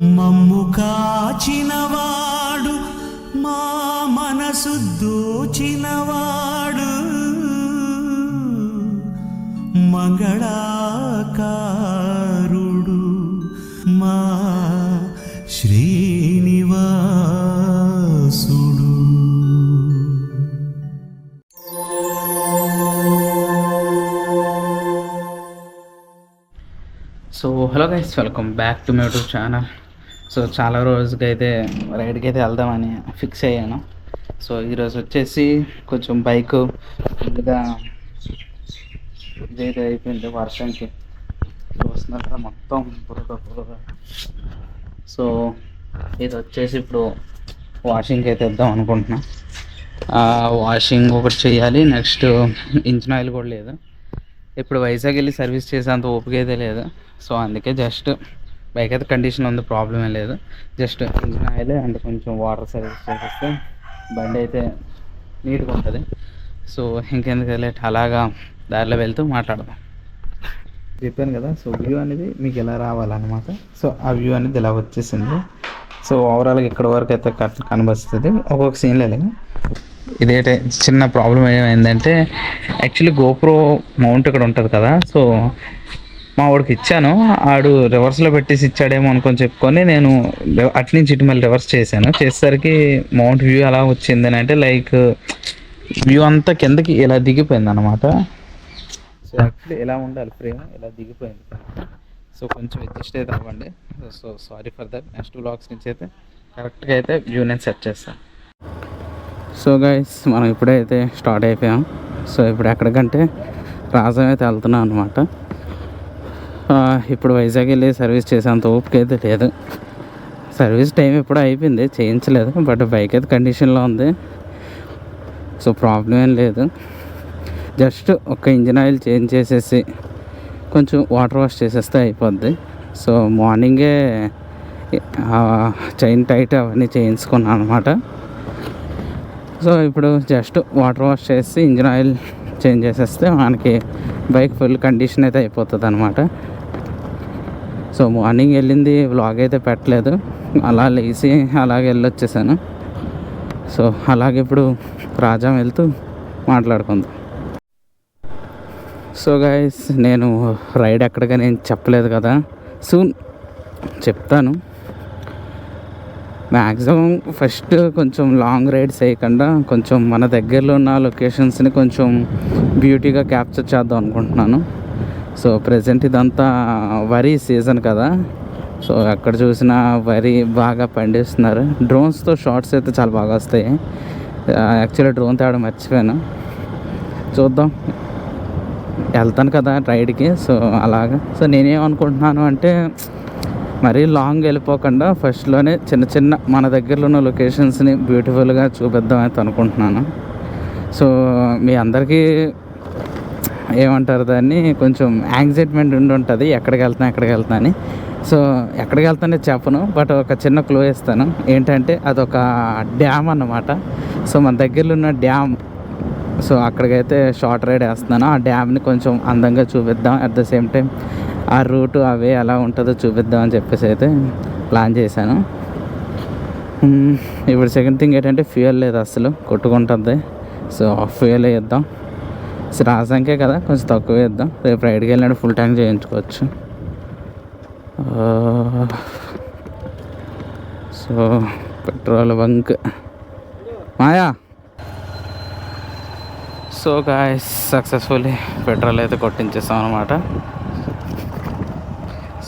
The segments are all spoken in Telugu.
మమ్ము కాచినవాడు మా మనసు దోచినవాడు మంగళాకారుడు మా శ్రీనివాసుడు. So hello guys, welcome back to my YouTube channel. So చాలా రోజుకైతే రైడ్కి అయితే వెళ్దామని ఫిక్స్ అయ్యాను. సో ఈరోజు వచ్చేసి కొంచెం బైక్ ముందుగా ఇదైతే అయిపోయింది వర్షంకి. చూస్తున్నట్టు మొత్తం బురద. సో ఇది వచ్చేసి ఇప్పుడు వాషింగ్కి అయితే ఇద్దాం అనుకుంటున్నా. వాషింగ్ ఒకటి చేయాలి, నెక్స్ట్ ఇంజిన్ ఆయిల్ కూడా లేదు. ఇప్పుడు వైజాగ్ వెళ్ళి సర్వీస్ చేసేంత ఓపిక అయితే లేదు. సో అందుకే జస్ట్ బైక్ అయితే కండిషన్ ఉంది, ప్రాబ్లం ఏం లేదు. జస్ట్ ఇంజిన్ ఆయిల్ అండ్ కొంచెం వాటర్ సర్వీస్ చేసేస్తే బండి అయితే నీట్గా ఉంటుంది. సో ఇంకెందుకు లేట్, అలాగా దారిలో వెళ్తూ మాట్లాడదాం. చెప్పాను కదా, సో వ్యూ అనేది మీకు ఎలా రావాలన్నమాట. సో ఆ వ్యూ అనేది ఇలా వచ్చేసింది. సో ఓవరాల్గా ఇక్కడ వరకు అయితే కనిపిస్తుంది. ఒక్కొక్క సీన్లో ఇదేంటే చిన్న ప్రాబ్లం ఏమైందంటే, యాక్చువల్లీ గోప్రో మౌంట్ ఇక్కడ ఉంటుంది కదా. సో మా వాడికి ఇచ్చాను, ఆడు రివర్స్లో పెట్టేసి ఇచ్చాడేమో అనుకొని చెప్పుకొని నేను అట్నుంచి ఇటు మళ్ళీ రివర్స్ చేశాను. చేసేసరికి మౌంట్ వ్యూ ఎలా వచ్చింది అని అంటే, లైక్ వ్యూ అంతా కిందకి ఇలా దిగిపోయింది అనమాట. సో యాక్చువల్లీ ఎలా ఉండాలి ఫ్రేమ్, ఇలా దిగిపోయింది. సో కొంచెం అడ్జస్ట్ అయితే అవ్వండి. So sorry for that. Next vlogs నుంచి అయితే కరెక్ట్గా అయితే వ్యూ నేను సెట్ చేస్తాను. సో గైస్, మనం ఇప్పుడైతే స్టార్ట్ అయిపోయాం. సో ఇప్పుడు ఎక్కడికంటే రాజం అయితే వెళ్తున్నాం అనమాట. ఇప్పుడు వైజాగ్ వెళ్ళి సర్వీస్ చేసేంత ఓపిక అయితే లేదు. సర్వీస్ టైం ఎప్పుడూ అయిపోయింది, చేయించలేదు. బట్ బైక్ అయితే కండిషన్లో ఉంది. సో ప్రాబ్లం ఏం లేదు. జస్ట్ ఒక ఇంజిన్ ఆయిల్ చేంజ్ చేసేసి కొంచెం వాటర్ వాష్ చేసేస్తే అయిపోద్ది. సో మార్నింగే చైన్ టైట్ అవన్నీ చేయించుకున్నాను అనమాట. సో ఇప్పుడు జస్ట్ వాటర్ వాష్ చేసి ఇంజిన్ ఆయిల్ చేంజ్ చేసేస్తే మనకి బైక్ ఫుల్ కండిషన్ అయితే అయిపోతుంది అనమాట. సో మార్నింగ్ వెళ్ళింది వ్లాగ్ అయితే పెట్టలేదు, అలా లేచి అలాగే వెళ్ళొచ్చేసాను. సో అలాగే ఇప్పుడు రాజాం వెళ్తూ మాట్లాడుకుందాం. సో గైస్, నేను రైడ్ ఎక్కడిగా నేను చెప్పలేదు కదా, సూన్ చెప్తాను. మ్యాక్సిమం ఫస్ట్ కొంచెం లాంగ్ రైడ్స్ వేయకుండా కొంచెం మన దగ్గరలో ఉన్న లొకేషన్స్ని కొంచెం బ్యూటీగా క్యాప్చర్ చేద్దాం అనుకుంటున్నాను. సో ప్రజెంట్ ఇదంతా వరి సీజన్ కదా. సో ఎక్కడ చూసినా వరి బాగా పండిస్తున్నారు. డ్రోన్స్తో షార్ట్స్ అయితే చాలా బాగా వస్తాయి. యాక్చువల్లీ డ్రోన్ తేవడం మర్చిపోయాను, చూద్దాం. వెళ్తాను కదా రైడ్కి, సో అలాగా. సో నేనేమనుకుంటున్నాను అంటే, మరీ లాంగ్ వెళ్ళిపోకుండా ఫస్ట్లోనే చిన్న చిన్న మన దగ్గరలో ఉన్న లొకేషన్స్ని బ్యూటిఫుల్గా చూపిద్దామైతే అనుకుంటున్నాను. సో మీ అందరికీ ఏమంటారు దాన్ని, కొంచెం యాంగ్జైట్మెంట్ ఉండి ఉంటుంది ఎక్కడికి వెళ్తున్నా అని. సో ఎక్కడికి వెళ్తానే చెప్పను, బట్ ఒక చిన్న క్లూ ఇస్తాను. ఏంటంటే అదొక డ్యామ్ అన్నమాట. సో మన దగ్గరలో ఉన్న డ్యామ్. సో అక్కడికైతే షార్ట్ రైడ్ వేస్తున్నాను. ఆ డ్యామ్ని కొంచెం అందంగా చూపిద్దాం, అట్ ద సేమ్ టైం ఆ రూటు అవే ఎలా ఉంటుందో చూపిద్దాం అని చెప్పేసి అయితే ప్లాన్ చేశాను. ఇప్పుడు సెకండ్ థింగ్ ఏంటంటే, ఫ్యూయల్ లేదు అసలు, కొట్టుకుంటుంది. సో ఫ్యూయల్ వేద్దాం. సో రాజానికే కదా, కొంచెం తక్కువ వేద్దాం. రేపు రైడ్కి వెళ్ళినట్టు ఫుల్ ట్యాంక్ చేయించుకోవచ్చు. సో పెట్రోల్ బంక్ మాయా. సో గాయ్స్, సక్సెస్ఫుల్లీ పెట్రోల్ అయితే కొట్టించేస్తాం అనమాట.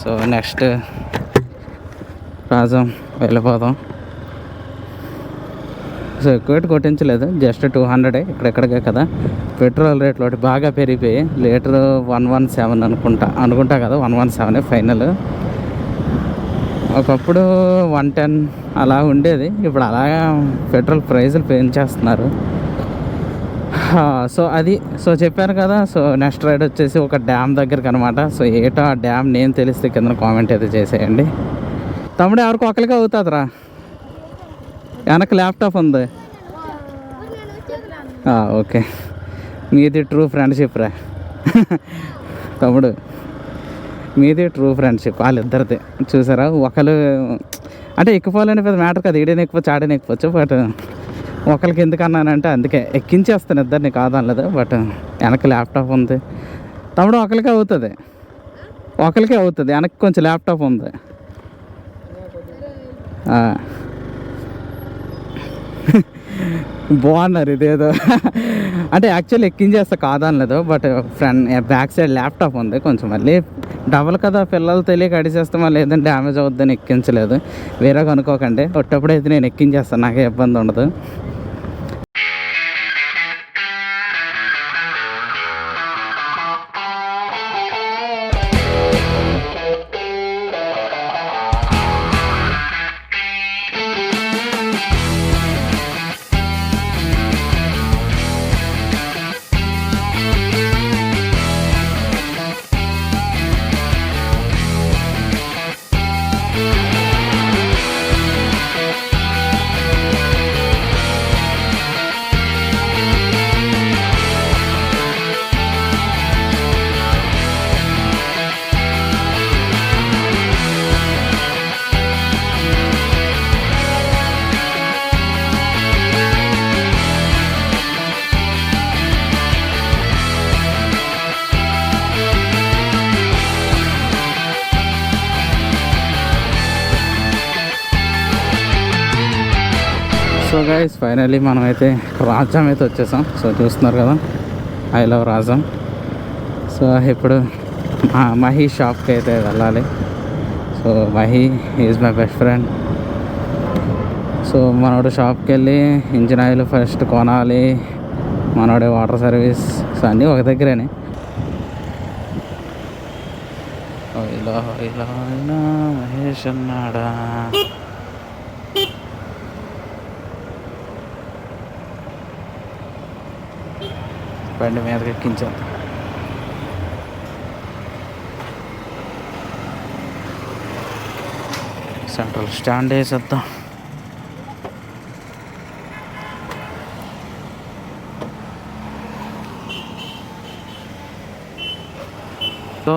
సో నెక్స్ట్ రాజం వెళ్ళిపోదాం. సో ఎక్కువ కొట్టించలేదు, జస్ట్ 200 ఇక్కడెక్కడికే కదా. పెట్రోల్ రేట్లు ఒకటి బాగా పెరిగిపోయి, లీటరు 117 అనుకుంటా కదా, 117 ఫైనల్. ఒకప్పుడు 110 అలా ఉండేది, ఇప్పుడు అలాగా పెట్రోల్ ప్రైజులు పెంచేస్తున్నారు. సో అది, సో చెప్పాను కదా. సో నెక్స్ట్ రైడ్ వచ్చేసి ఒక డ్యామ్ దగ్గరికి అనమాట. సో ఏటో ఆ డ్యామ్ నేమ్ తెలిస్తే కింద కామెంట్ అయితే చేసేయండి. తమ్ముడు ఎవరికి ఒకరికి అవుతుందిరా, వెనక ల్యాప్టాప్ ఉంది. ఓకే, మీది ట్రూ ఫ్రెండ్షిప్ రా తమ్ముడు. మీది ట్రూ ఫ్రెండ్షిప్ వాళ్ళిద్దరిది. చూసారా, ఒకరు అంటే ఎక్కిపోవాలని పెద్ద మ్యాటర్ కాదు, ఈడేని ఎక్కిపోవచ్చు ఆడేని ఎక్కిపోవచ్చు. బట్ ఒకరికి ఎందుకు అన్నానంటే అందుకే ఎక్కించేస్తాను ఇద్దరిని కాదనలేదు. బట్ వెనక్కి ల్యాప్టాప్ ఉంది తమ్ముడు, ఒకరికే అవుతుంది వెనక్కి కొంచెం ల్యాప్టాప్ ఉంది. బాగున్నారు ఇదేదో అంటే యాక్చువల్లీ ఎక్కించేస్తా కాదనలేదు. But front back side laptop ఉంది కొంచెం, మళ్ళీ డబల్ కదా పిల్లలు తెలియక అడిచేస్తే మళ్ళీ ఏదైనా డ్యామేజ్ అవుద్దని ఎక్కించలేదు. వేరేగా అనుకోకండి, ఒట్టప్పుడైతే నేను ఎక్కించేస్తాను, నాకే ఇబ్బంది ఉండదు. సో గైస్ ఫైనలీ మనమైతే రాజం అయితే వచ్చేసాం. సో చూస్తున్నారు కదా, ఐ లవ్ రాజం. సో ఇప్పుడు మహి షాప్కి అయితే వెళ్ళాలి. So Mahi is my best friend. So మనోడు షాప్కి వెళ్ళి ఇంజిన్ ఆయిల్ ఫస్ట్ కొనాలి, మనోడే వాటర్ సర్వీస్, సో అన్నీ ఒక దగ్గరేనే. ఇలా ఇలా ఇలా మహేష్ అన్నాడా. బండి మీదకి ఎక్కించాను. సెంట్రల్ స్టాండ్ వేసేద్దాం. సో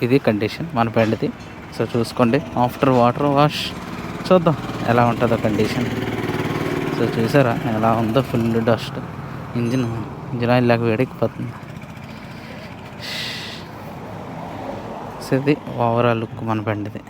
ఇది కండిషన్ మన బండిది. సో చూసుకోండి, ఆఫ్టర్ వాటర్ వాష్ చూద్దాం ఎలా ఉంటుందో కండిషన్. సో చూసారా ఎలా ఉందో, ఫుల్ డస్ట్. ఇంజిన్ ఆయిల్ లేక వేడెక్కిపోతుంది. సో ఇది ఓవరాల్ లుక్ మన బండిది.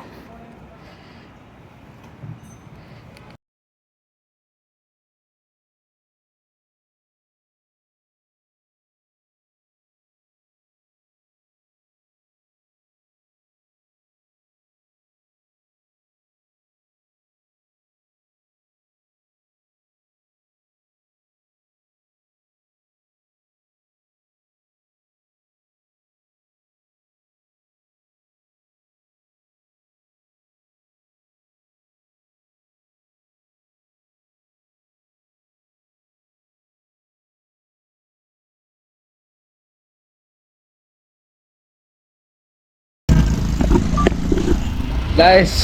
గైస్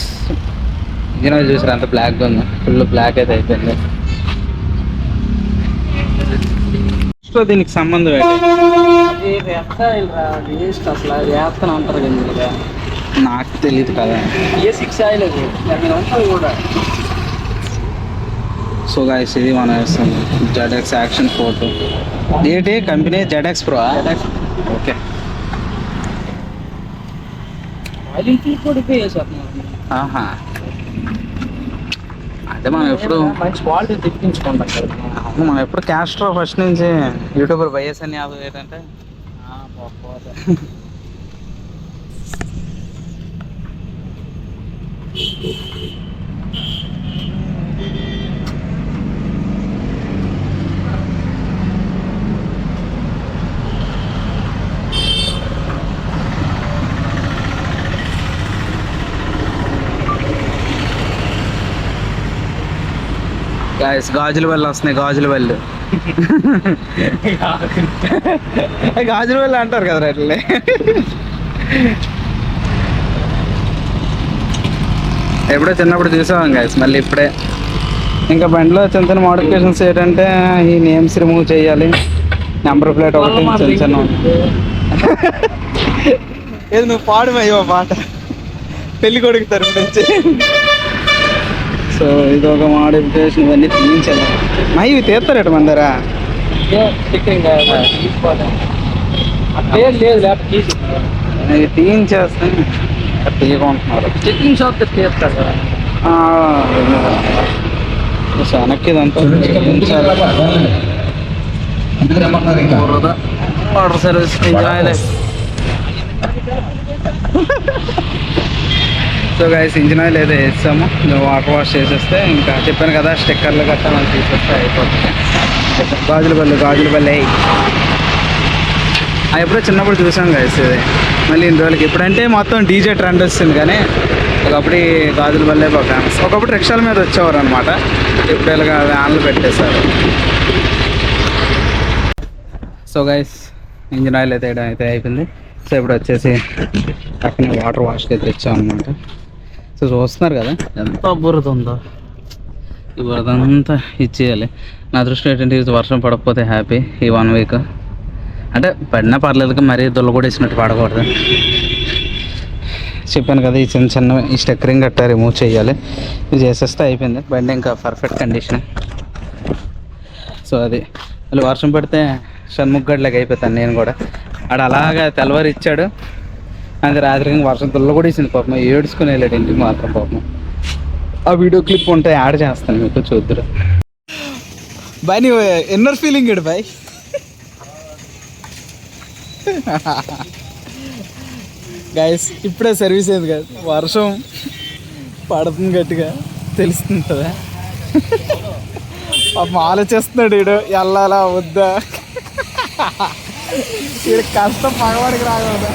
ఇంజిన్ ఆయిల్ చూసారు అంత బ్లాక్గా ఉంది, ఫుల్ బ్లాక్ అయితే అయిపోయింది. సో దీనికి సంబంధం నాకు తెలియదు కదా. సో గైస్ ఇది మనం వేస్తాం జెడ్ఎక్స్ యాక్షన్ 4. ఏంటి కంపెనీ జెడ్ఎక్స్ ప్రో? ఓకే. ఆహా, అంటే మనం ఎప్పుడు మంచి క్వాలిటీ తెప్పించుకుంటాం కదా. మనం ఎప్పుడు క్యాస్ట్రో ఫస్ట్ నుంచి యూట్యూబర్ వైఎస్ అని యాదవ్ ఏంటంటే గాజుల వల్ల వస్తున్నాయి. గాజుల వల్ల గాజుల వల్ల అంటారు కదా అట్లే. ఎప్పుడో చిన్నప్పుడు చూసాం గాయస్, మళ్ళీ ఇప్పుడే. ఇంకా బండిలో చిన్న చిన్న మోడిఫికేషన్స్ ఏంటంటే ఈ నేమ్స్ రిమూవ్ చేయాలి, నెంబర్ ప్లేట్ ఒకటి చిన్న చిన్న ఏది నువ్వు పాడమయ్యో పాట పెళ్లి కొడుకు తరపు నుంచి. సో ఇది ఒక మోడిఫికేషన్, ఇవన్నీ తీయించాలి. ఇవి తీస్తారట మందరా లేదు లేకపోతే తీసి ఇవి తీయించేస్తాను తీయకుంటున్నారు. చెక్కింగ్ షాప్ తీస్తారు కదా. వెనక్కి ఇదంతా water service so guys engine oil అయితే వేస్తాము. వాటర్ వాష్ చేసేస్తే ఇంకా చెప్పాను కదా స్టిక్కర్లు గట్టా మనం తీసేస్తే అయిపోతుంది. గాజుల బల్లే ఎప్పుడో చిన్నప్పుడు చూసాం గైస్ ఇది. మళ్ళీ ఇన్ని రోజులకి ఇప్పుడంటే మొత్తం డీజే ట్రెండ్ వస్తుంది, కానీ ఒకప్పుడు గాజుల బల్లే బాగా ఫేమస్. ఒకప్పుడు రిక్షాల మీద వచ్చేవారు అనమాట, ఇప్పుడు ఇలాగా వ్యాన్లు పెట్టేశారు. సో గైస్ ఇంజిన్ ఆయిల్ అయితే వేయడం అయితే అయిపోయింది. సో ఇప్పుడు వచ్చేసి పక్కన వాటర్ వాష్కి అయితే తెచ్చాం అనమాట. సో చూస్తున్నారు కదా ఎంత బురద ఉందో, ఈ బురద అంతా ఇచ్చేయాలి. నా దృష్టి ఏంటంటే ఇది వర్షం పడకపోతే హ్యాపీ. ఈ 1 వీక్ అంటే పడినా పర్లేదు, మరీ దొల్లగొడేసినట్టు పడకూడదు. చెప్పాను కదా ఈ చిన్న ఈ స్టెక్కరింగ్ గట్టా రిమూవ్ చేయాలి. ఇది చేసేస్తే అయిపోయింది, బండి ఇంకా పర్ఫెక్ట్ కండిషన్. సో అది మళ్ళీ వర్షం పడితే షణ్ముఖగడ్లాగా అయిపోతాను నేను కూడా. ఆడ అలాగా తెల్లవారు ఇచ్చాడు, అది రాత్రికి వర్షం తుల్ల కూడా ఇచ్చింది పాపం. ఏడ్చుకుని వెళ్ళాడు ఇంటికి మాత్రం పాపం. ఆ వీడియో క్లిప్ ఉంటే యాడ్ చేస్తాను మీకు, చూద్దరు. బాయ్ నీ ఇన్నర్ ఫీలింగ్ ఏడు బాయ్. గైస్ ఇప్పుడే సర్వీస్ అయింది కదా, వర్షం పడుతుంది గట్టిగా తెలుస్తుంది కదా. పాపం ఆలోచిస్తున్నాడు వీడు, వెళ్ళాలా వద్దా. వీడు కష్టం మగవాడికి రాకూడదా.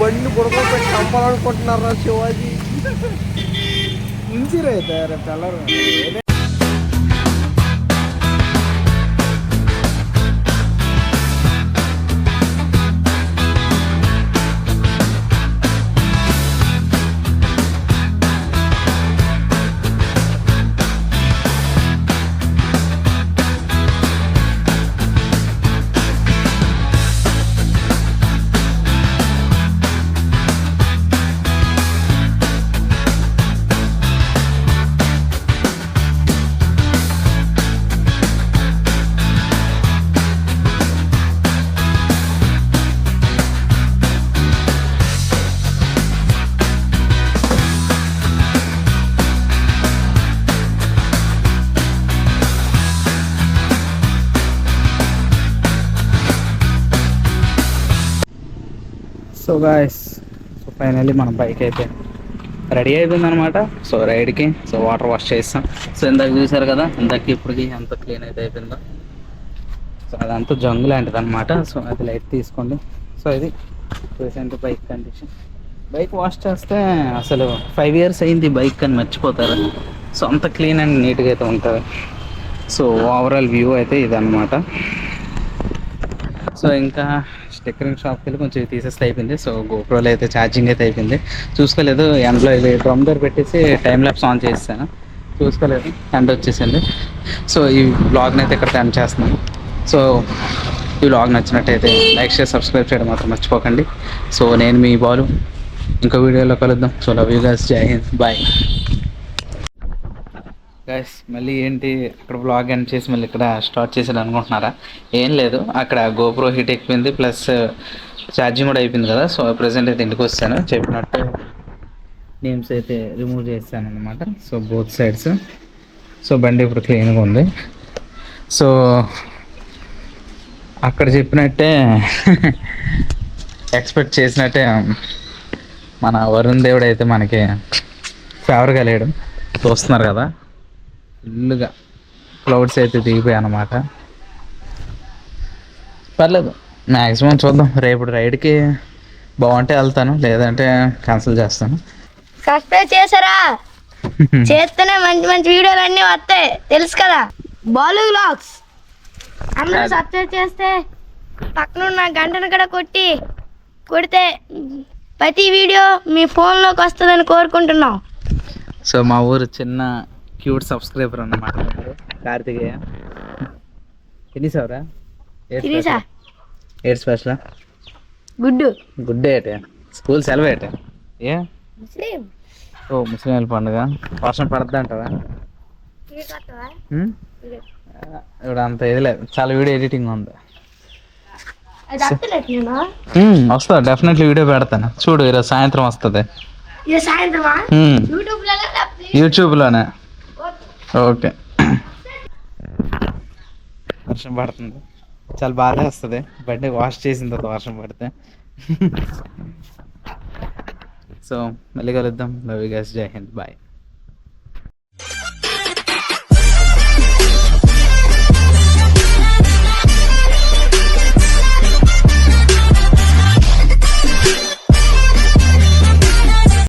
బండి బుడకలు చంపాలనుకుంటున్నారా శివాజీ. మంచి రైతే రేపు తెల్లరు. సో గాయస్ సో ఫైనల్లీ మన బైక్ అయితే రెడీ అయిపోయింది అనమాట. సో రైడ్కి సో వాటర్ వాష్ చేస్తాం. సో ఇందాక చూసారు కదా, ఇందాక ఇప్పటికి ఎంత క్లీన్ అయితే అయిపోయిందో. సో అదంతా జంగు లాంటిది అనమాట. సో అది లైట్ తీసుకోండి. సో ఇది present bike condition. Bike wash చేస్తే అసలు 5 years అయింది బైక్ అని మర్చిపోతారు. సో అంత క్లీన్ అండ్ నీట్గా అయితే ఉంటుంది. సో ఓవరాల్ వ్యూ అయితే ఇదన్నమాట. సో ఇంకా స్టిక్కరింగ్ షాప్కి వెళ్ళి కొంచెం తీసేస్తే అయిపోయింది. సో గోప్రోలో అయితే ఛార్జింగ్ అయితే అయిపోయింది, చూసుకోలేదు. ఎండ్లో ఇది డ్రమ్ దగ్గర పెట్టేసి టైం ల్యాప్స్ ఆన్ చేస్తాను, చూసుకోలేదు, ఎండ్ వచ్చేసింది. సో ఈ బ్లాగ్ని అయితే ఇక్కడ ఎండ్ చేస్తున్నాను. సో ఈ బ్లాగ్ నచ్చినట్టయితే లైక్ షేర్ సబ్స్క్రైబ్ చేయడం మాత్రం మర్చిపోకండి. సో నేను మీ బాలు, ఇంకో వీడియోలో కలుద్దాం. సో లవ్ యూ గైస్, జై హింద్, బాయ్ గైస్. మళ్ళీ ఏంటి ఇక్కడ బ్లాగ్ ఎండ్ చేసి మళ్ళీ ఇక్కడ స్టార్ట్ చేసాడు అనుకుంటున్నారా? ఏం లేదు, అక్కడ గోప్రో హీట్ ఎక్కిపోయింది, ప్లస్ ఛార్జింగ్ కూడా అయిపోయింది కదా. సో ప్రెసెంట్ అయితే ఇంటికి వస్తాను, చెప్పినట్టు నేమ్స్ అయితే రిమూవ్ చేస్తాను అనమాట. So both sides. సో బండి ఇప్పుడు క్లీన్గా ఉంది. సో అక్కడ చెప్పినట్టే ఎక్స్పెక్ట్ చేసినట్టే మన వరుణ్ దేవుడు అయితే మనకి ఫేవర్ కలిగాడు. చూస్తున్నారు కదా, ఫుల్గా క్లౌడ్స్ అయితే దిగిపోయాయి అన్నమాట. పర్లేదు, మ్యాక్సిమం చూద్దాం. రేపు రైడ్కి బాగుంటే వెళ్తాను, లేదంటే క్యాన్సిల్ చేస్తాను. సబ్స్క్రైబ్ చేశారా? చేస్తేనే మంచి మంచి వీడియోలు అన్నీ వస్తాయి, తెలుసు కదా. బాలు వ్లాగ్స్ అందరూ సబ్స్క్రైబ్ చేస్తే పక్కన ఉన్న గంటను కూడా కొడితే ప్రతి వీడియో మీ ఫోన్లోకి వస్తుందని కోరుకుంటున్నాం. సో మా ఊరు చిన్న క్యూట్ సబ్స్క్రైబర్ అన్నమాట, కార్తికేయ. ఎన్నిసావురా? 8 స్పెషల్. గుడ్డు గుడ్ ఏటే స్కూల్ సెలవు ఏటే ఏ ముస్లిం ఓ ముస్లింల పండుగ వర్షం పడద్దు అంటావా ఇప్పుడు అంత ఇదిలే చాలా వీడియో ఎడిటింగ్ ఉంది అది అత్తలేట్లేనా వస్తా డెఫినెట్లీ వీడియో పెడతాను చూడు ఈరోజు సాయంత్రం వస్తుంది ఇది సాయంత్రమా యూట్యూబ్లోనే ఓకే వర్షం పడుతుంది చాలా బాగా వస్తుంది బండి వాష్ చేసిన తర్వాత వర్షం పడితే సో మళ్ళీ కలుద్దాం లవ్ యూ గైస్ జై హింద్ బాయ్